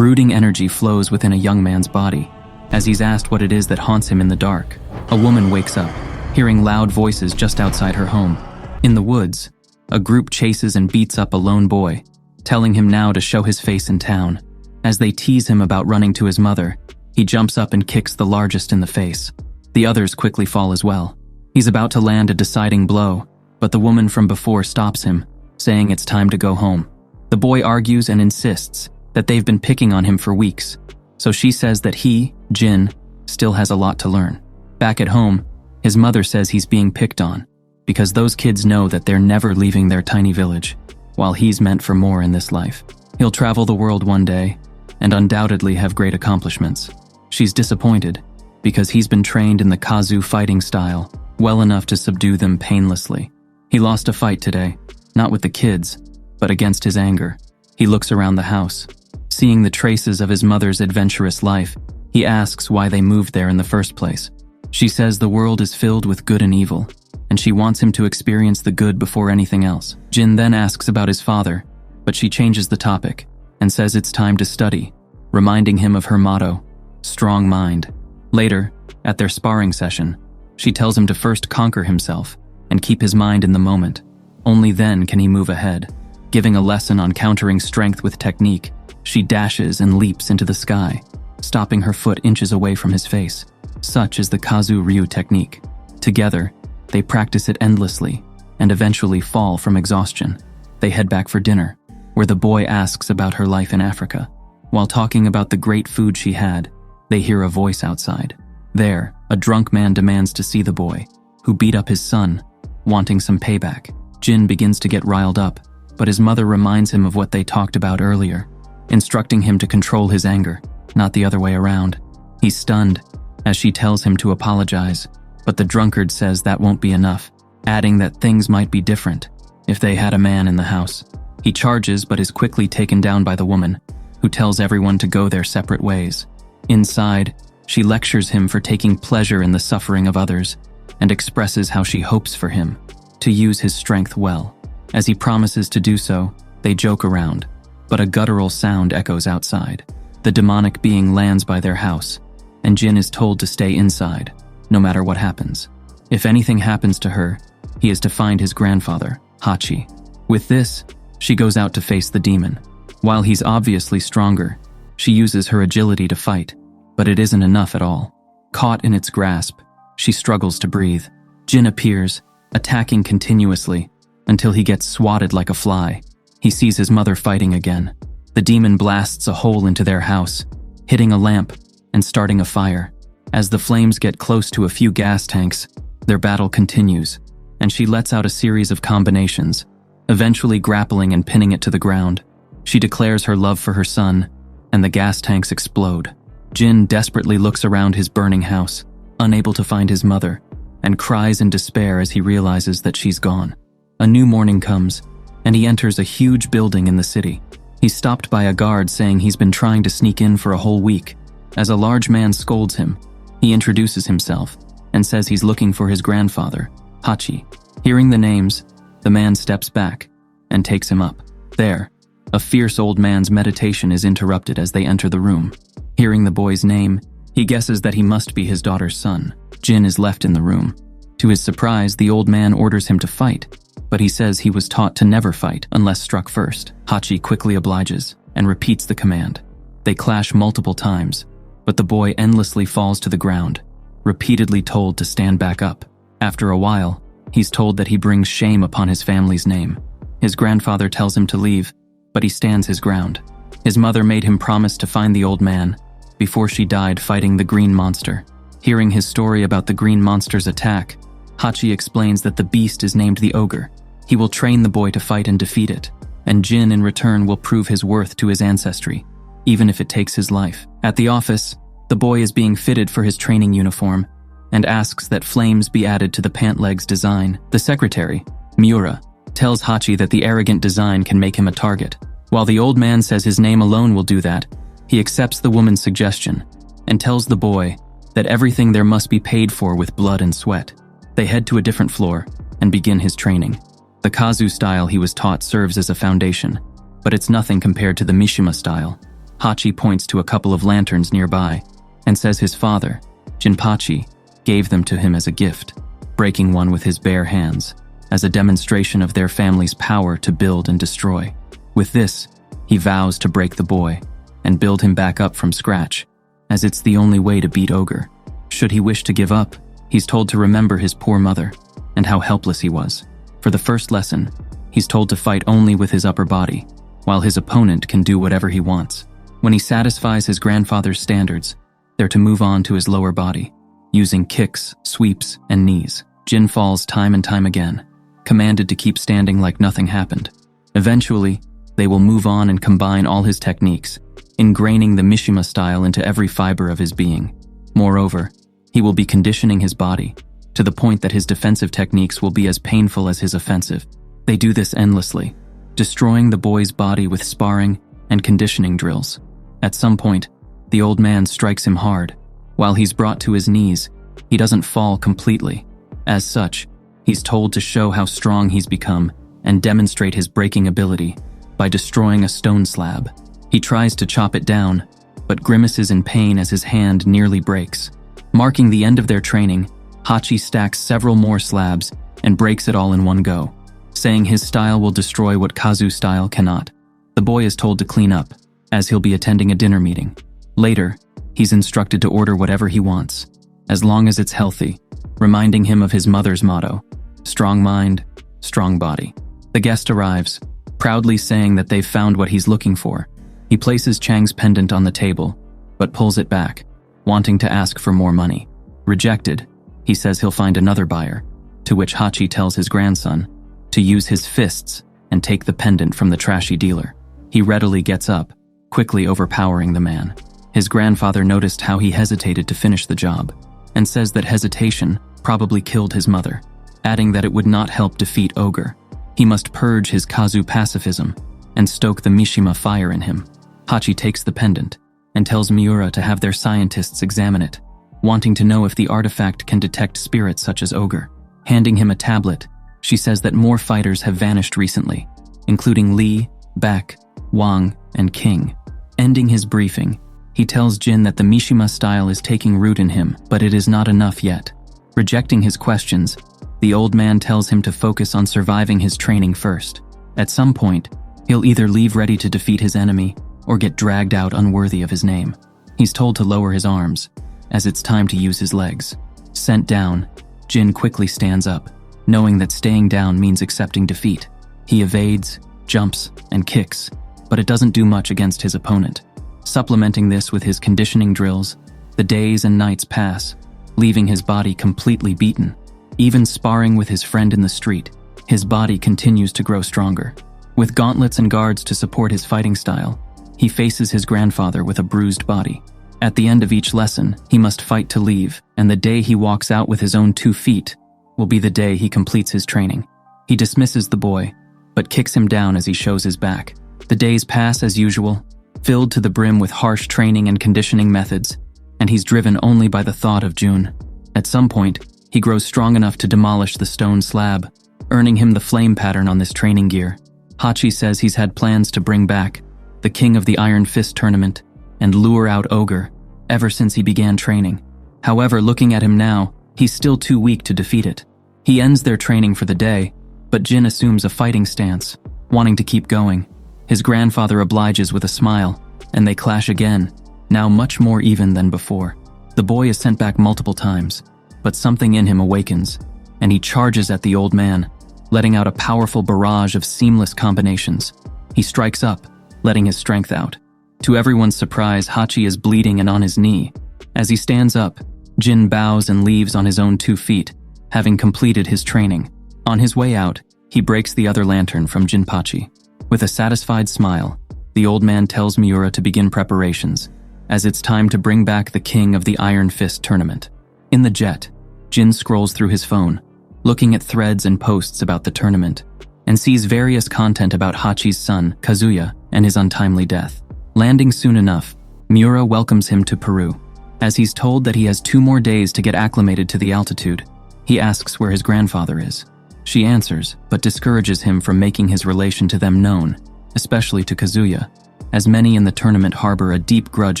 Brooding energy flows within a young man's body. As he's asked what it is that haunts him in the dark, a woman wakes up, hearing loud voices just outside her home. In the woods, a group chases and beats up a lone boy, telling him now to show his face in town. As they tease him about running to his mother, he jumps up and kicks the largest in the face. The others quickly fall as well. He's about to land a deciding blow, but the woman from before stops him, saying it's time to go home. The boy argues and insists that they've been picking on him for weeks, so she says that he, Jin, still has a lot to learn. Back at home, his mother says he's being picked on, because those kids know that they're never leaving their tiny village, while he's meant for more in this life. He'll travel the world one day, and undoubtedly have great accomplishments. She's disappointed, because he's been trained in the Kazu fighting style, well enough to subdue them painlessly. He lost a fight today, not with the kids, but against his anger. He looks around the house. Seeing the traces of his mother's adventurous life, he asks why they moved there in the first place. She says the world is filled with good and evil, and she wants him to experience the good before anything else. Jin then asks about his father, but she changes the topic and says it's time to study, reminding him of her motto, strong mind. Later, at their sparring session, she tells him to first conquer himself and keep his mind in the moment. Only then can he move ahead. Giving a lesson on countering strength with technique, she dashes and leaps into the sky, stopping her foot inches away from his face. Such is the Kazu Ryu technique. Together, they practice it endlessly and eventually fall from exhaustion. They head back for dinner, where the boy asks about her life in Africa. While talking about the great food she had, they hear a voice outside. There, a drunk man demands to see the boy, who beat up his son, wanting some payback. Jin begins to get riled up, but his mother reminds him of what they talked about earlier, instructing him to control his anger, not the other way around. He's stunned, as she tells him to apologize, but the drunkard says that won't be enough, adding that things might be different if they had a man in the house. He charges but is quickly taken down by the woman, who tells everyone to go their separate ways. Inside, she lectures him for taking pleasure in the suffering of others and expresses how she hopes for him to use his strength well. As he promises to do so, they joke around, but a guttural sound echoes outside. The demonic being lands by their house, and Jin is told to stay inside, no matter what happens. If anything happens to her, he is to find his grandfather, Hachi. With this, she goes out to face the demon. While he's obviously stronger, she uses her agility to fight, but it isn't enough at all. Caught in its grasp, she struggles to breathe. Jin appears, attacking continuously, until he gets swatted like a fly. He sees his mother fighting again. The demon blasts a hole into their house, hitting a lamp and starting a fire. As the flames get close to a few gas tanks, their battle continues, and she lets out a series of combinations, eventually grappling and pinning it to the ground. She declares her love for her son, and the gas tanks explode. Jin desperately looks around his burning house, unable to find his mother, and cries in despair as he realizes that she's gone. A new morning comes, and he enters a huge building in the city. He's stopped by a guard saying he's been trying to sneak in for a whole week. As a large man scolds him, he introduces himself and says he's looking for his grandfather, Hachi. Hearing the names, the man steps back and takes him up. There, a fierce old man's meditation is interrupted as they enter the room. Hearing the boy's name, he guesses that he must be his daughter's son. Jin is left in the room. To his surprise, the old man orders him to fight, but he says he was taught to never fight unless struck first. Hachi quickly obliges and repeats the command. They clash multiple times, but the boy endlessly falls to the ground, repeatedly told to stand back up. After a while, he's told that he brings shame upon his family's name. His grandfather tells him to leave, but he stands his ground. His mother made him promise to find the old man before she died fighting the green monster. Hearing his story about the green monster's attack, Hachi explains that the beast is named the ogre. He will train the boy to fight and defeat it, and Jin in return will prove his worth to his ancestry, even if it takes his life. At the office, the boy is being fitted for his training uniform and asks that flames be added to the pant legs design. The secretary, Miura, tells Hachi that the arrogant design can make him a target. While the old man says his name alone will do that, he accepts the woman's suggestion and tells the boy that everything there must be paid for with blood and sweat. They head to a different floor and begin his training. The Kazu style he was taught serves as a foundation, but it's nothing compared to the Mishima style. Hachi points to a couple of lanterns nearby and says his father, Jinpachi, gave them to him as a gift, breaking one with his bare hands, as a demonstration of their family's power to build and destroy. With this, he vows to break the boy and build him back up from scratch, as it's the only way to beat Ogre. Should he wish to give up, he's told to remember his poor mother and how helpless he was. For the first lesson, he's told to fight only with his upper body, while his opponent can do whatever he wants. When he satisfies his grandfather's standards, they're to move on to his lower body, using kicks, sweeps, and knees. Jin falls time and time again, commanded to keep standing like nothing happened. Eventually, they will move on and combine all his techniques, ingraining the Mishima style into every fiber of his being. Moreover, he will be conditioning his body, to the point that his defensive techniques will be as painful as his offensive. They do this endlessly, destroying the boy's body with sparring and conditioning drills. At some point, the old man strikes him hard. While he's brought to his knees, he doesn't fall completely. As such, he's told to show how strong he's become and demonstrate his breaking ability by destroying a stone slab. He tries to chop it down, but grimaces in pain as his hand nearly breaks. Marking the end of their training, Hachi stacks several more slabs and breaks it all in one go, saying his style will destroy what Kazu's style cannot. The boy is told to clean up, as he'll be attending a dinner meeting. Later, he's instructed to order whatever he wants, as long as it's healthy, reminding him of his mother's motto, strong mind, strong body. The guest arrives, proudly saying that they've found what he's looking for. He places Chang's pendant on the table, but pulls it back, wanting to ask for more money. Rejected, he says he'll find another buyer, to which Hachi tells his grandson to use his fists and take the pendant from the trashy dealer. He readily gets up, quickly overpowering the man. His grandfather noticed how he hesitated to finish the job, and says that hesitation probably killed his mother, adding that it would not help defeat Ogre. He must purge his Kazu pacifism and stoke the Mishima fire in him. Hachi takes the pendant and tells Miura to have their scientists examine it, wanting to know if the artifact can detect spirits such as Ogre. Handing him a tablet, she says that more fighters have vanished recently, including Li, Beck, Wang, and King. Ending his briefing, he tells Jin that the Mishima style is taking root in him, but it is not enough yet. Rejecting his questions, the old man tells him to focus on surviving his training first. At some point, he'll either leave ready to defeat his enemy or get dragged out unworthy of his name. He's told to lower his arms, as it's time to use his legs. Sent down, Jin quickly stands up, knowing that staying down means accepting defeat. He evades, jumps, and kicks, but it doesn't do much against his opponent. Supplementing this with his conditioning drills, the days and nights pass, leaving his body completely beaten. Even sparring with his friend in the street, his body continues to grow stronger. With gauntlets and guards to support his fighting style, he faces his grandfather with a bruised body. At the end of each lesson, he must fight to leave, and the day he walks out with his own 2 feet will be the day he completes his training. He dismisses the boy, but kicks him down as he shows his back. The days pass as usual, filled to the brim with harsh training and conditioning methods, and he's driven only by the thought of June. At some point, he grows strong enough to demolish the stone slab, earning him the flame pattern on this training gear. Hachi says he's had plans to bring back the King of the Iron Fist tournament and lure out Ogre ever since he began training. However, looking at him now, he's still too weak to defeat it. He ends their training for the day, but Jin assumes a fighting stance, wanting to keep going. His grandfather obliges with a smile, and they clash again, now much more even than before. The boy is sent back multiple times, but something in him awakens, and he charges at the old man, letting out a powerful barrage of seamless combinations. He strikes up, letting his strength out. To everyone's surprise, Hachi is bleeding and on his knee. As he stands up, Jin bows and leaves on his own 2 feet, having completed his training. On his way out, he breaks the other lantern from Jinpachi. With a satisfied smile, the old man tells Miura to begin preparations, as it's time to bring back the King of the Iron Fist tournament. In the jet, Jin scrolls through his phone, looking at threads and posts about the tournament, and sees various content about Hachi's son, Kazuya, and his untimely death. Landing soon enough, Miura welcomes him to Peru. As he's told that he has 2 more days to get acclimated to the altitude, he asks where his grandfather is. She answers, but discourages him from making his relation to them known, especially to Kazuya. as many in the tournament harbor a deep grudge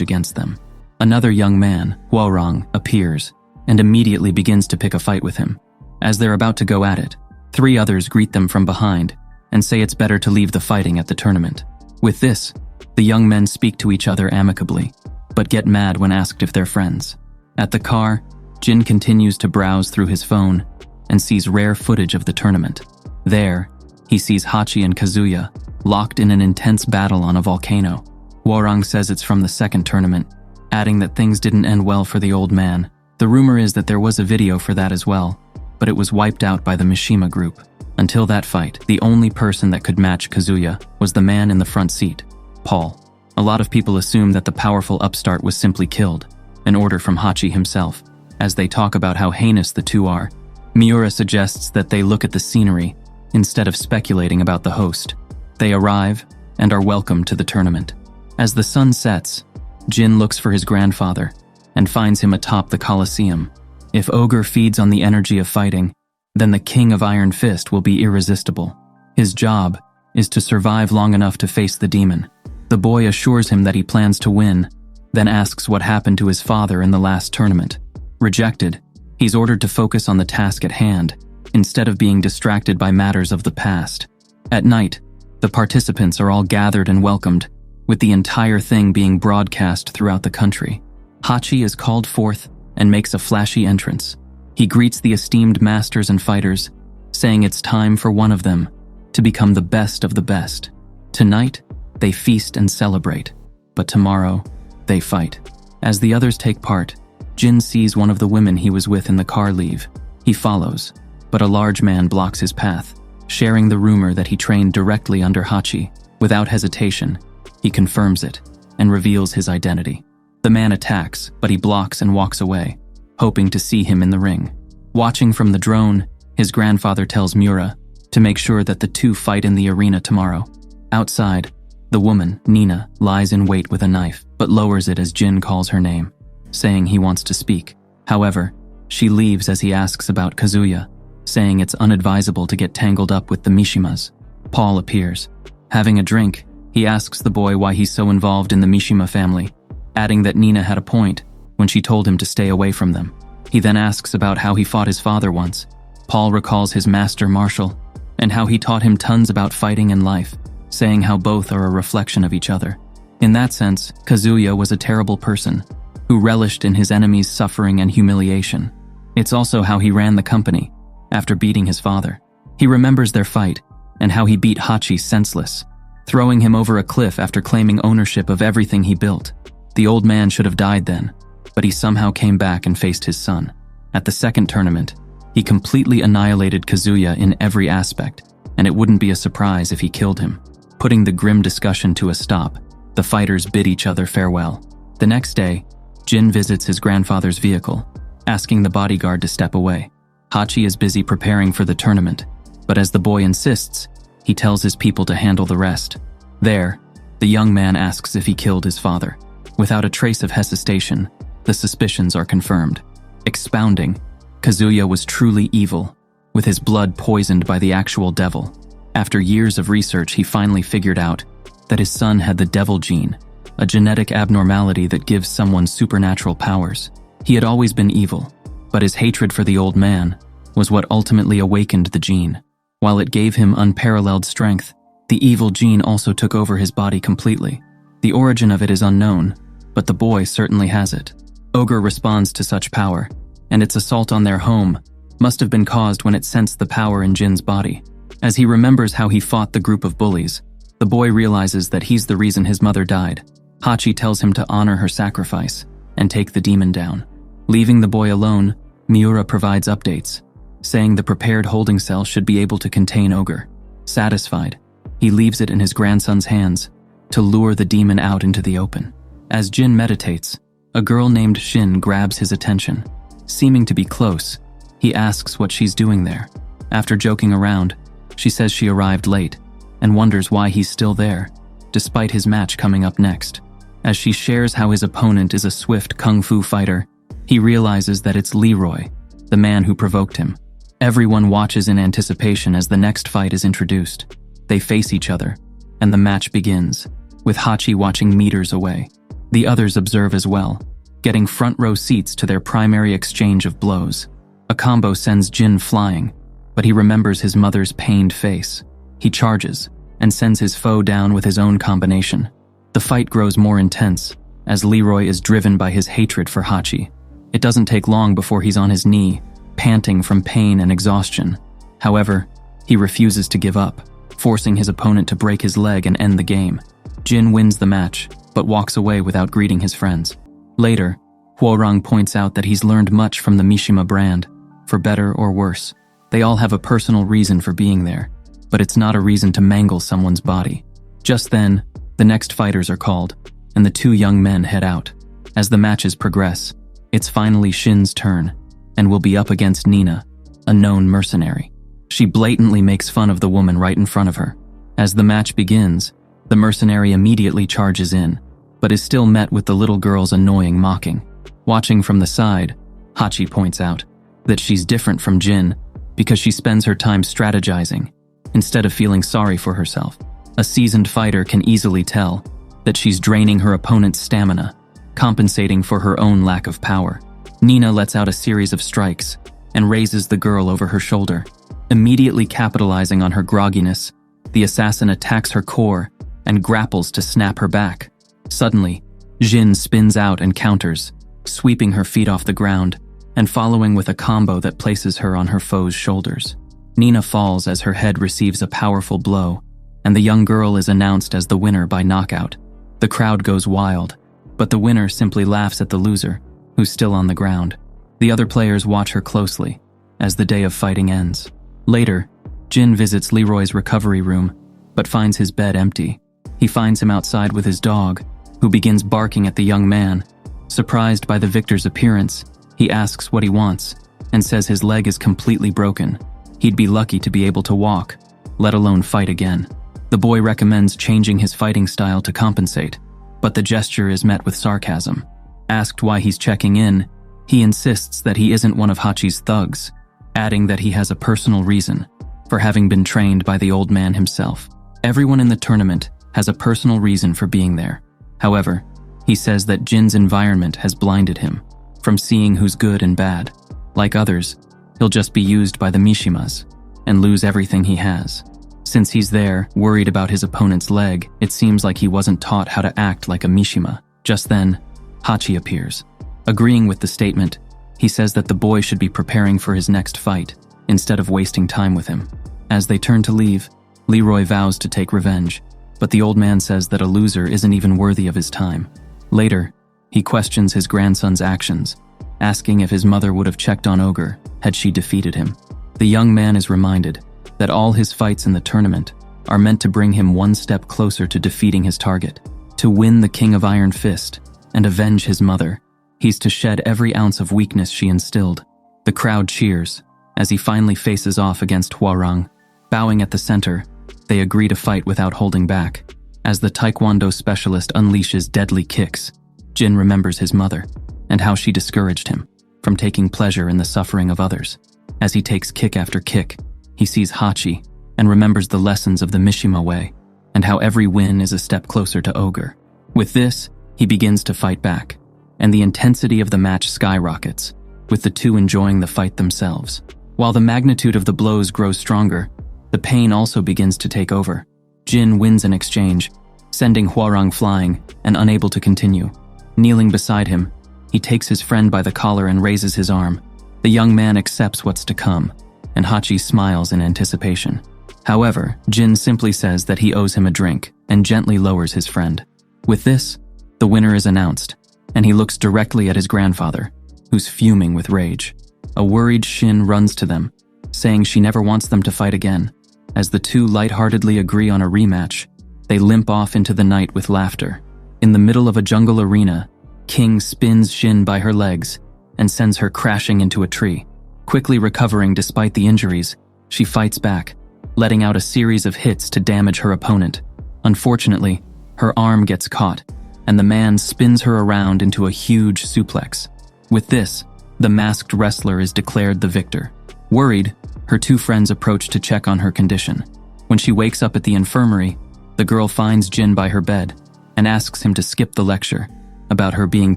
against them. Another young man, Huorong, appears and immediately begins to pick a fight with him. As they're about to go at it, 3 others greet them from behind and say it's better to leave the fighting at the tournament. With this, the young men speak to each other amicably, but get mad when asked if they're friends. At the car, Jin continues to browse through his phone and sees rare footage of the tournament. There, he sees Hachi and Kazuya locked in an intense battle on a volcano. Huorong says it's from the second tournament, adding that things didn't end well for the old man. The rumor is that there was a video for that as well, but it was wiped out by the Mishima group. Until that fight, the only person that could match Kazuya was the man in the front seat, Paul. A lot of people assume that the powerful upstart was simply killed, an order from Hachi himself. As they talk about how heinous the two are, Miura suggests that they look at the scenery instead of speculating about the host. They arrive and are welcomed to the tournament. As the sun sets, Jin looks for his grandfather and finds him atop the Colosseum. If Ogre feeds on the energy of fighting, then the King of Iron Fist will be irresistible. His job is to survive long enough to face the demon. The boy assures him that he plans to win, then asks what happened to his father in the last tournament. Rejected, he's ordered to focus on the task at hand, instead of being distracted by matters of the past. At night, the participants are all gathered and welcomed, with the entire thing being broadcast throughout the country. Hachi is called forth and makes a flashy entrance. He greets the esteemed masters and fighters, saying it's time for one of them to become the best of the best. Tonight, they feast and celebrate, but tomorrow, they fight. As the others take part, Jin sees one of the women he was with in the car leave. He follows, but a large man blocks his path, sharing the rumor that he trained directly under Hachi. Without hesitation, he confirms it and reveals his identity. The man attacks, but he blocks and walks away, hoping to see him in the ring. Watching from the drone, his grandfather tells Miura to make sure that the two fight in the arena tomorrow. Outside, the woman, Nina, lies in wait with a knife, but lowers it as Jin calls her name, saying he wants to speak. However, she leaves as he asks about Kazuya, saying it's unadvisable to get tangled up with the Mishimas. Paul appears. Having a drink, he asks the boy why he's so involved in the Mishima family, adding that Nina had a point when she told him to stay away from them. He then asks about how he fought his father once. Paul recalls his master martial and how he taught him tons about fighting and life, saying how both are a reflection of each other. In that sense, Kazuya was a terrible person who relished in his enemy's suffering and humiliation. It's also how he ran the company after beating his father. He remembers their fight and how he beat Hachi senseless, throwing him over a cliff after claiming ownership of everything he built. The old man should have died then, but he somehow came back and faced his son. At the second tournament, he completely annihilated Kazuya in every aspect, and it wouldn't be a surprise if he killed him. Putting the grim discussion to a stop, the fighters bid each other farewell. The next day, Jin visits his grandfather's vehicle, asking the bodyguard to step away. Hachi is busy preparing for the tournament, but as the boy insists, he tells his people to handle the rest. There, the young man asks if he killed his father. Without a trace of hesitation, the suspicions are confirmed. Expounding, Kazuya was truly evil, with his blood poisoned by the actual devil. After years of research, he finally figured out that his son had the devil gene, a genetic abnormality that gives someone supernatural powers. He had always been evil, but his hatred for the old man was what ultimately awakened the gene. While it gave him unparalleled strength, the evil gene also took over his body completely. The origin of it is unknown, but the boy certainly has it. Ogre responds to such power, and its assault on their home must have been caused when it sensed the power in Jin's body. As he remembers how he fought the group of bullies, the boy realizes that he's the reason his mother died. Hachi tells him to honor her sacrifice and take the demon down. Leaving the boy alone, Miura provides updates, saying the prepared holding cell should be able to contain Ogre. Satisfied, he leaves it in his grandson's hands to lure the demon out into the open. As Jin meditates, a girl named Shin grabs his attention. Seeming to be close, he asks what she's doing there. After joking around, she says she arrived late and wonders why he's still there, despite his match coming up next. As she shares how his opponent is a swift kung fu fighter, he realizes that it's Leroy, the man who provoked him. Everyone watches in anticipation as the next fight is introduced. They face each other, and the match begins. with Hachi watching meters away. The others observe as well, getting front row seats to their primary exchange of blows. A combo sends Jin flying, but he remembers his mother's pained face. He charges and sends his foe down with his own combination. The fight grows more intense as Leroy is driven by his hatred for Hachi. It doesn't take long before he's on his knee, panting from pain and exhaustion. However, he refuses to give up, forcing his opponent to break his leg and end the game. Jin wins the match, but walks away without greeting his friends. Later, Huorong points out that he's learned much from the Mishima brand, for better or worse. They all have a personal reason for being there, but it's not a reason to mangle someone's body. Just then, the next fighters are called, and the two young men head out. As the matches progress, it's finally Shin's turn, and will be up against Nina, a known mercenary. She blatantly makes fun of the woman right in front of her. As the match begins, the mercenary immediately charges in, but is still met with the little girl's annoying mocking. Watching from the side, Hachi points out that she's different from Jin because she spends her time strategizing instead of feeling sorry for herself. A seasoned fighter can easily tell that she's draining her opponent's stamina, compensating for her own lack of power. Nina lets out a series of strikes and raises the girl over her shoulder. Immediately capitalizing on her grogginess, the assassin attacks her core and grapples to snap her back. Suddenly, Jin spins out and counters, sweeping her feet off the ground and following with a combo that places her on her foe's shoulders. Nina falls as her head receives a powerful blow, and the young girl is announced as the winner by knockout. The crowd goes wild, but the winner simply laughs at the loser, who's still on the ground. The other players watch her closely as the day of fighting ends. Later, Jin visits Leroy's recovery room, but finds his bed empty. He finds him outside with his dog, who begins barking at the young man. Surprised by the victor's appearance, he asks what he wants and says his leg is completely broken. He'd be lucky to be able to walk, let alone fight again. The boy recommends changing his fighting style to compensate, but the gesture is met with sarcasm. Asked why he's checking in, he insists that he isn't one of Hachi's thugs, adding that he has a personal reason for having been trained by the old man himself. Everyone in the tournament has a personal reason for being there. However, he says that Jin's environment has blinded him from seeing who's good and bad. Like others, he'll just be used by the Mishimas and lose everything he has. Since he's there, worried about his opponent's leg, it seems like he wasn't taught how to act like a Mishima. Just then, Hachi appears. Agreeing with the statement, he says that the boy should be preparing for his next fight, instead of wasting time with him. As they turn to leave, Leroy vows to take revenge, but the old man says that a loser isn't even worthy of his time. Later, he questions his grandson's actions, asking if his mother would have checked on Ogre had she defeated him. The young man is reminded that all his fights in the tournament are meant to bring him one step closer to defeating his target. To win the King of Iron Fist and avenge his mother, he's to shed every ounce of weakness she instilled. The crowd cheers as he finally faces off against Huarang. Bowing at the center, they agree to fight without holding back. As the Taekwondo specialist unleashes deadly kicks, Jin remembers his mother and how she discouraged him from taking pleasure in the suffering of others. As he takes kick after kick, he sees Hachi and remembers the lessons of the Mishima way and how every win is a step closer to Ogre. With this, he begins to fight back, and the intensity of the match skyrockets, with the two enjoying the fight themselves. While the magnitude of the blows grows stronger, the pain also begins to take over. Jin wins an exchange, sending Huarang flying and unable to continue. Kneeling beside him, he takes his friend by the collar and raises his arm. The young man accepts what's to come, and Hachi smiles in anticipation. However, Jin simply says that he owes him a drink and gently lowers his friend. With this, the winner is announced, and he looks directly at his grandfather, who's fuming with rage. A worried Shin runs to them, saying she never wants them to fight again. As the two lightheartedly agree on a rematch, they limp off into the night with laughter. In the middle of a jungle arena, King spins Shin by her legs and sends her crashing into a tree. Quickly recovering despite the injuries, she fights back, letting out a series of hits to damage her opponent. Unfortunately, her arm gets caught, and the man spins her around into a huge suplex. With this, the masked wrestler is declared the victor. Worried, her two friends approach to check on her condition. When she wakes up at the infirmary, the girl finds Jin by her bed, and asks him to skip the lecture about her being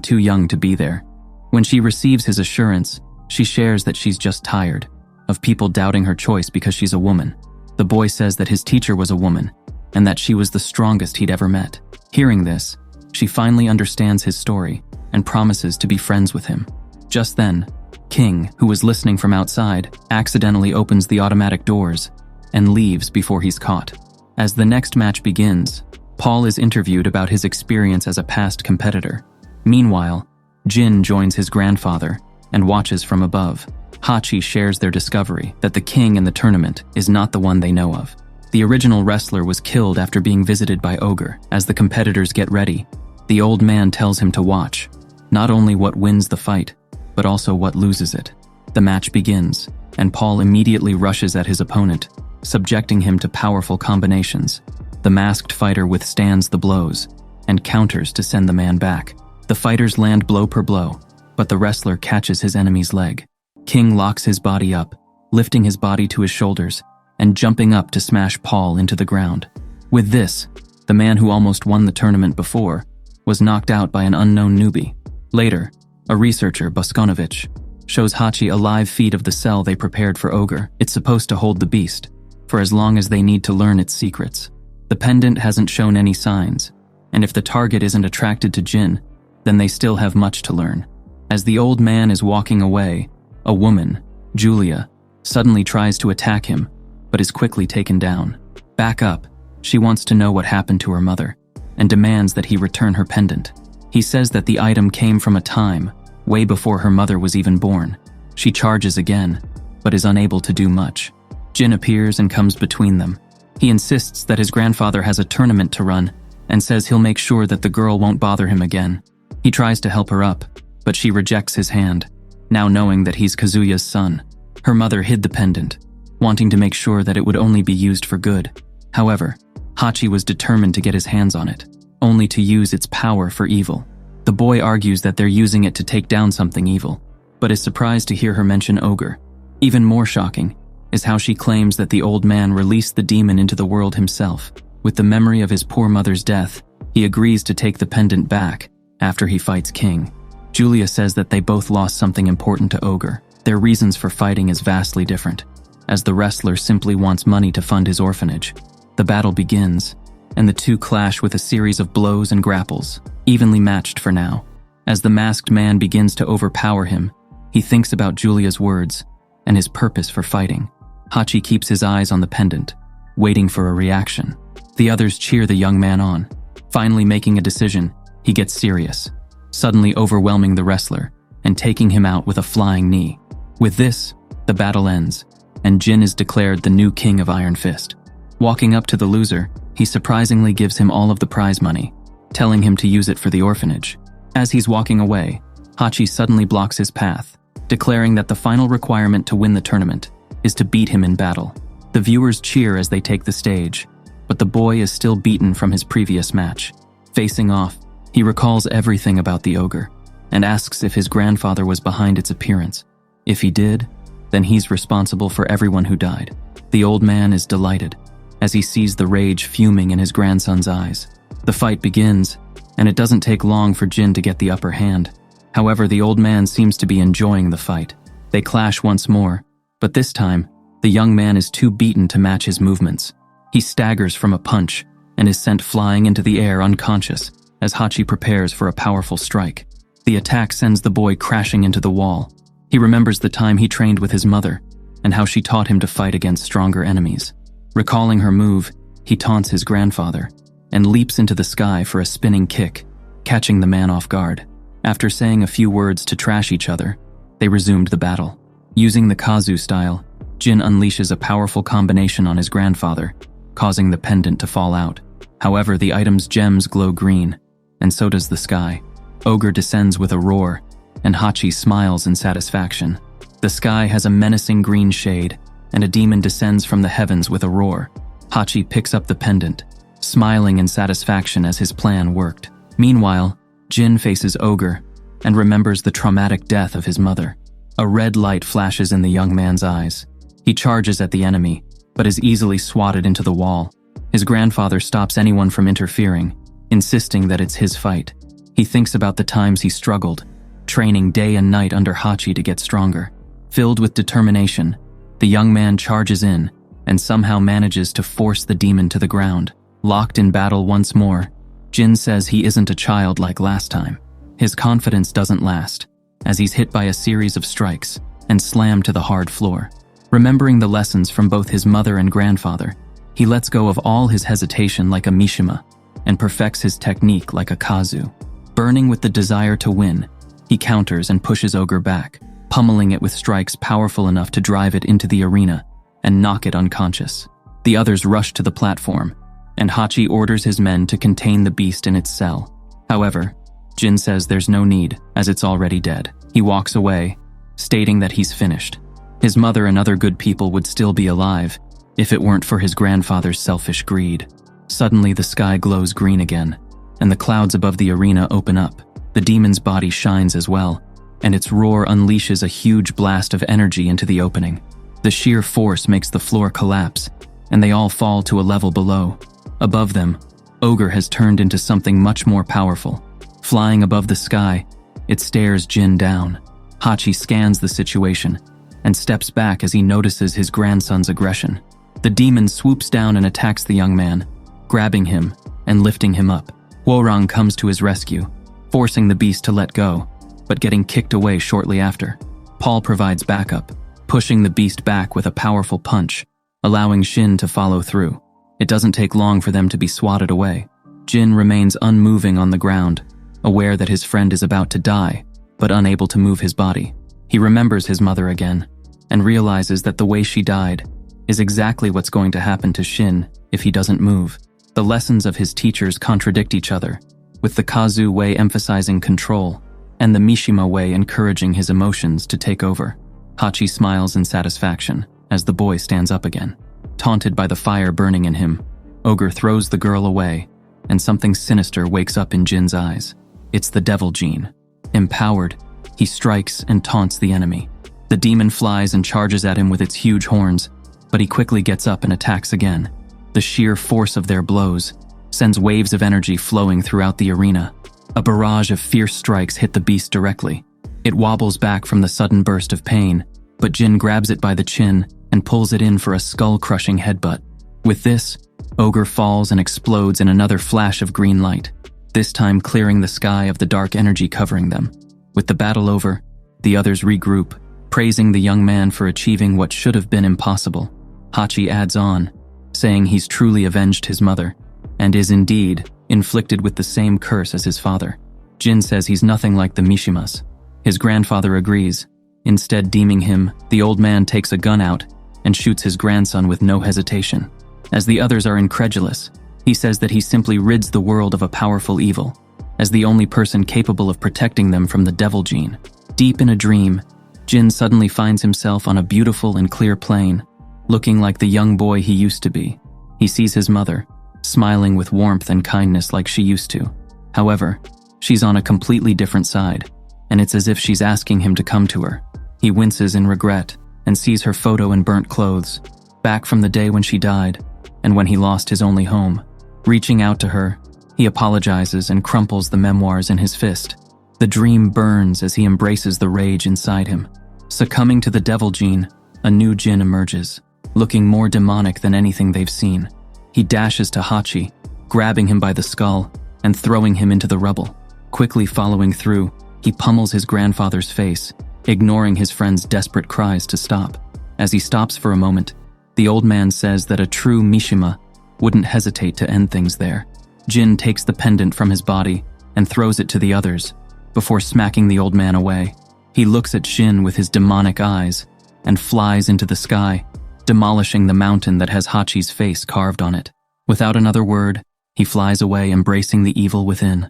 too young to be there. When she receives his assurance, she shares that she's just tired of people doubting her choice because she's a woman. The boy says that his teacher was a woman and that she was the strongest he'd ever met. Hearing this, she finally understands his story and promises to be friends with him. Just then, King, who was listening from outside, accidentally opens the automatic doors and leaves before he's caught. As the next match begins, Paul is interviewed about his experience as a past competitor. Meanwhile, Jin joins his grandfather and watches from above. Hachi shares their discovery that the king in the tournament is not the one they know of. The original wrestler was killed after being visited by Ogre. As the competitors get ready, the old man tells him to watch, not only what wins the fight, but also what loses it. The match begins, and Paul immediately rushes at his opponent, subjecting him to powerful combinations. The masked fighter withstands the blows and counters to send the man back. The fighters land blow per blow, but the wrestler catches his enemy's leg. King locks his body up, lifting his body to his shoulders and jumping up to smash Paul into the ground. With this, the man who almost won the tournament before was knocked out by an unknown newbie. Later, a researcher, Boskonovich, shows Hachi a live feed of the cell they prepared for Ogre. It's supposed to hold the beast for as long as they need to learn its secrets. The pendant hasn't shown any signs, and if the target isn't attracted to Jin, then they still have much to learn. As the old man is walking away, a woman, Julia, suddenly tries to attack him, but is quickly taken down. Back up, she wants to know what happened to her mother, and demands that he return her pendant. He says that the item came from a time way before her mother was even born. She charges again, but is unable to do much. Jin appears and comes between them. He insists that his grandfather has a tournament to run and says he'll make sure that the girl won't bother him again. He tries to help her up, but she rejects his hand, now knowing that he's Kazuya's son. Her mother hid the pendant, wanting to make sure that it would only be used for good. However, Hachi was determined to get his hands on it, only to use its power for evil. The boy argues that they're using it to take down something evil, but is surprised to hear her mention Ogre. Even more shocking is how she claims that the old man released the demon into the world himself. With the memory of his poor mother's death, he agrees to take the pendant back after he fights King. Julia says that they both lost something important to Ogre. Their reasons for fighting is vastly different, as the wrestler simply wants money to fund his orphanage. The battle begins, and the two clash with a series of blows and grapples, evenly matched for now. As the masked man begins to overpower him, he thinks about Julia's words and his purpose for fighting. Hachi keeps his eyes on the pendant, waiting for a reaction. The others cheer the young man on. Finally making a decision, he gets serious, suddenly overwhelming the wrestler and taking him out with a flying knee. With this, the battle ends, and Jin is declared the new king of Iron Fist. Walking up to the loser, he surprisingly gives him all of the prize money, telling him to use it for the orphanage. As he's walking away, Hachi suddenly blocks his path, declaring that the final requirement to win the tournament is to beat him in battle. The viewers cheer as they take the stage, but the boy is still beaten from his previous match. Facing off, he recalls everything about the ogre and asks if his grandfather was behind its appearance. If he did, then he's responsible for everyone who died. The old man is delighted as he sees the rage fuming in his grandson's eyes. The fight begins, and it doesn't take long for Jin to get the upper hand. However, the old man seems to be enjoying the fight. They clash once more, but this time, the young man is too beaten to match his movements. He staggers from a punch and is sent flying into the air unconscious as Hachi prepares for a powerful strike. The attack sends the boy crashing into the wall. He remembers the time he trained with his mother and how she taught him to fight against stronger enemies. Recalling her move, he taunts his grandfather and leaps into the sky for a spinning kick, catching the man off guard. After saying a few words to trash each other, they resumed the battle. Using the Kazu style, Jin unleashes a powerful combination on his grandfather, causing the pendant to fall out. However, the item's gems glow green, and so does the sky. Ogre descends with a roar, and Hachi smiles in satisfaction. The sky has a menacing green shade, and a demon descends from the heavens with a roar. Hachi picks up the pendant, smiling in satisfaction as his plan worked. Meanwhile, Jin faces Ogre and remembers the traumatic death of his mother. A red light flashes in the young man's eyes. He charges at the enemy, but is easily swatted into the wall. His grandfather stops anyone from interfering insisting that it's his fight. He thinks about the times he struggled, training day and night under Hachi to get stronger. Filled with determination, the young man charges in and somehow manages to force the demon to the ground. Locked in battle once more, Jin says he isn't a child like last time. His confidence doesn't last, as he's hit by a series of strikes and slammed to the hard floor. Remembering the lessons from both his mother and grandfather, he lets go of all his hesitation like a Mishima and perfects his technique like a Kazu. Burning with the desire to win, he counters and pushes Ogre back, pummeling it with strikes powerful enough to drive it into the arena and knock it unconscious. The others rush to the platform, and Hachi orders his men to contain the beast in its cell. However, Jin says there's no need, as it's already dead. He walks away, stating that he's finished. His mother and other good people would still be alive if it weren't for his grandfather's selfish greed. Suddenly, the sky glows green again, and the clouds above the arena open up. The demon's body shines as well, and its roar unleashes a huge blast of energy into the opening. The sheer force makes the floor collapse, and they all fall to a level below. Above them, Ogre has turned into something much more powerful. Flying above the sky, it stares Jin down. Hachi scans the situation and steps back as he notices his grandson's aggression. The demon swoops down and attacks the young man, grabbing him and lifting him up. Hworang comes to his rescue, forcing the beast to let go, but getting kicked away shortly after. Paul provides backup, pushing the beast back with a powerful punch, allowing Shin to follow through. It doesn't take long for them to be swatted away. Jin remains unmoving on the ground, aware that his friend is about to die, but unable to move his body. He remembers his mother again, and realizes that the way she died is exactly what's going to happen to Shin if he doesn't move. The lessons of his teachers contradict each other, with the Kazu way emphasizing control, and the Mishima way encouraging his emotions to take over. Hachi smiles in satisfaction as the boy stands up again. Taunted by the fire burning in him, Ogre throws the girl away, and something sinister wakes up in Jin's eyes. It's the devil gene. Empowered, he strikes and taunts the enemy. The demon flies and charges at him with its huge horns, but he quickly gets up and attacks again. The sheer force of their blows sends waves of energy flowing throughout the arena. A barrage of fierce strikes hit the beast directly. It wobbles back from the sudden burst of pain, but Jin grabs it by the chin and pulls it in for a skull-crushing headbutt. With this, Ogre falls and explodes in another flash of green light, this time clearing the sky of the dark energy covering them. With the battle over, the others regroup, praising the young man for achieving what should have been impossible. Hachi adds on, saying he's truly avenged his mother, and is indeed inflicted with the same curse as his father. Jin says he's nothing like the Mishimas. His grandfather agrees, instead deeming him. The old man takes a gun out and shoots his grandson with no hesitation. As the others are incredulous, he says that he simply rids the world of a powerful evil, as the only person capable of protecting them from the devil gene. Deep in a dream, Jin suddenly finds himself on a beautiful and clear plain, looking like the young boy he used to be. He sees his mother, smiling with warmth and kindness like she used to. However, she's on a completely different side, and it's as if she's asking him to come to her. He winces in regret and sees her photo in burnt clothes, back from the day when she died and when he lost his only home. Reaching out to her, he apologizes and crumples the memoirs in his fist. The dream burns as he embraces the rage inside him. Succumbing to the devil gene, a new Jin emerges, looking more demonic than anything they've seen. He dashes to Hachi, grabbing him by the skull and throwing him into the rubble. Quickly following through, he pummels his grandfather's face, ignoring his friend's desperate cries to stop. As he stops for a moment, the old man says that a true Mishima wouldn't hesitate to end things there. Jin takes the pendant from his body and throws it to the others, before smacking the old man away. He looks at Shin with his demonic eyes and flies into the sky, demolishing the mountain that has Hachi's face carved on it. Without another word, he flies away, embracing the evil within.